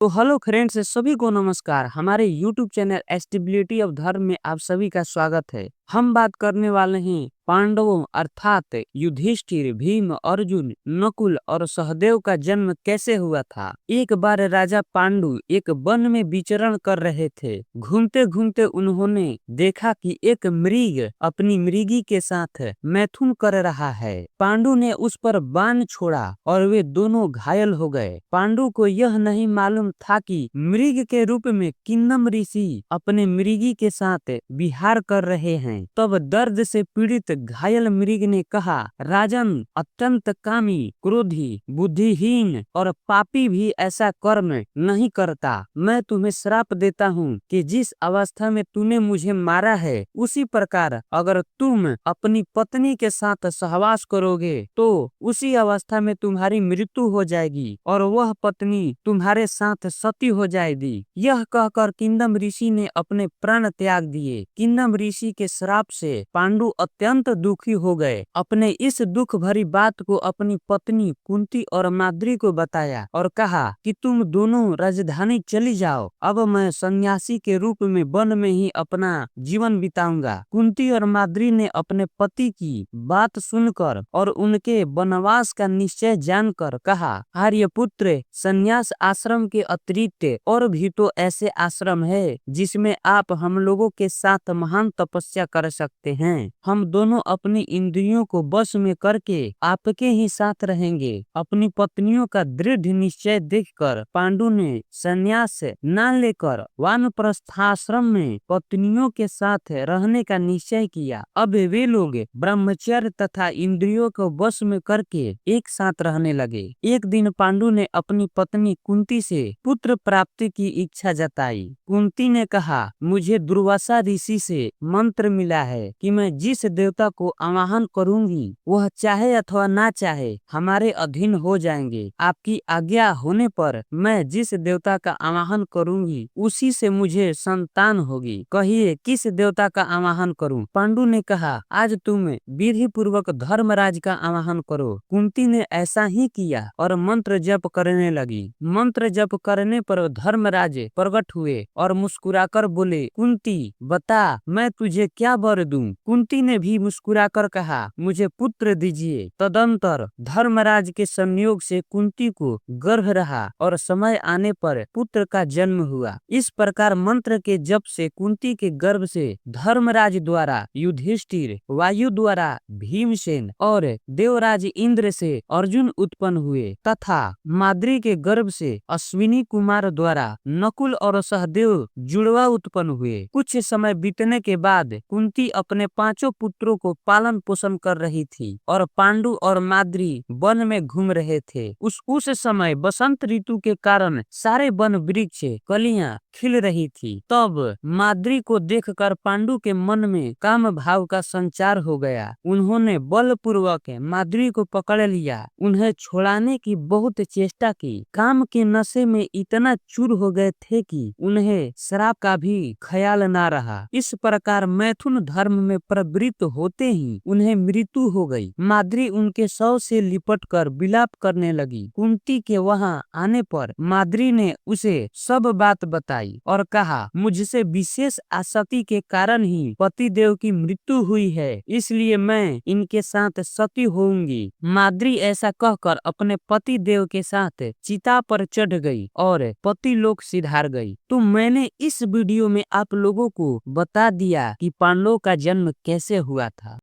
तो hello friends, सभी को नमस्कार। हमारे यूट्यूब चैनल स्टेबिलिटी ऑफ धर्म में आप सभी का स्वागत है। हम बात करने वाले हैं पांडवों अर्थात युधिष्ठिर, भीम, अर्जुन, नकुल और सहदेव का जन्म कैसे हुआ था। एक बार राजा पांडु एक वन में विचरण कर रहे थे। घूमते घूमते उन्होंने देखा कि एक मृग अपनी मृगी के साथ मैथुन कर रहा है। पांडु ने उस पर बाण छोड़ा और वे दोनों घायल हो गए। पांडु को यह नहीं मालूम था कि मृग के रूप में किन्नम ऋषि अपने मृगी के साथ विहार कर रहे हैं। तब दर्द से पीड़ित घायल मृग ने कहा, राजन, अत्यंत कामी, क्रोधी, बुद्धिहीन और पापी भी ऐसा कर्म नहीं करता। मैं तुम्हें श्राप देता हूँ कि जिस अवस्था में तूने मुझे मारा है उसी प्रकार अगर तुम अपनी पत्नी के साथ सहवास करोगे तो उसी अवस्था में तुम्हारी मृत्यु हो जाएगी और वह पत्नी तुम्हारे साथ सती हो जाएगी। यह कहकर किंदम ऋषि ने अपने प्राण त्याग दिए। किंदम ऋषि के श्राप से पांडु अत्यंत दुखी हो गए। अपने इस दुख भरी बात को अपनी पत्नी कुंती और माद्री को बताया और कहा कि तुम दोनों राजधानी चली जाओ। अब मैं सन्यासी के रूप में वन में ही अपना जीवन बिताऊंगा। कुंती और माद्री ने अपने पति की बात सुनकर और उनके वनवास का निश्चय जानकर कहा, आर्यपुत्र, सन्यास आश्रम के अतिरिक्त और भी तो ऐसे आश्रम है जिसमें आप हम लोगों के साथ महान तपस्या कर सकते हैं। हम दोनों अपनी इंद्रियों को वश में करके आपके ही साथ रहेंगे। अपनी पत्नियों का दृढ़ निश्चय देखकर पांडु ने संन्यास न लेकर वानप्रस्थाश्रम में पत्नियों के साथ रहने का निश्चय किया। अब वे लोग ब्रह्मचर्य तथा इंद्रियों को वश में करके एक साथ रहने लगे। एक दिन पांडु ने अपनी पत्नी कुंती से पुत्र प्राप्ति की इच्छा जताई। कुंती ने कहा, मुझे दुर्वासा ऋषि से मंत्र मिला है कि मैं जिस देवता को आवाहन करूंगी वह चाहे अथवा ना चाहे हमारे अधीन हो जाएंगे। आपकी आज्ञा होने पर मैं जिस देवता का आवाहन करूंगी उसी से मुझे संतान होगी। कहिए किस देवता का आवाहन करूं? पांडु ने कहा, आज तुम विधि पूर्वक धर्मराज का आवाहन करो। कुंती ने ऐसा ही किया और मंत्र जप करने लगी। मंत्र जप करने पर धर्मराज प्रकट हुए और मुस्कुराकर बोले, कुंती, बता मैं तुझे क्या वर दूं? कुंती ने भी मुस्कुराकर कहा, मुझे पुत्र दीजिए। तदंतर धर्मराज के संयोग से कुंती को गर्भ रहा और समय आने पर पुत्र का जन्म हुआ। इस प्रकार मंत्र के जप से कुंती के गर्भ से धर्मराज द्वारा युधिष्ठिर, वायु द्वारा भीमसेन और देवराज इंद्र से अर्जुन उत्पन्न हुए तथा माद्री के गर्भ से अश्विनी कुमार द्वारा नकुल और सहदेव जुड़वा उत्पन्न हुए। कुछ समय बीतने के बाद कुंती अपने पांचों पुत्रों को पालन पोषण कर रही थी और पांडु और माद्री वन में घूम रहे थे। उस समय बसंत ऋतु के कारण सारे वन वृक्ष कलियां खिल रही थी। तब माद्री को देखकर पांडु के मन में काम भाव का संचार हो गया। उन्होंने बलपूर्वक माद्री को पकड़ लिया। उन्हें छुड़ाने की बहुत चेष्टा की। काम के नशे में इतना चूर हो गए थे कि उन्हें श्राप का भी ख्याल ना रहा। इस प्रकार मैथुन धर्म में प्रवृत्त होते ही उन्हें मृत्यु हो गई। माद्री उनके शव से लिपट कर विलाप करने लगी। कुंती के वहां आने पर माद्री ने उसे सब बात बताई और कहा, मुझसे विशेष आसक्ति के कारण ही पतिदेव की मृत्यु हुई है, इसलिए मैं इनके साथ सती होऊंगी। माद्री ऐसा कहकर अपने पति देव के साथ चिता पर चढ़ गई और पति लोक सिधार गई। तो मैंने इस वीडियो में आप लोगों को बता दिया कि पांडवों का जन्म कैसे हुआ था।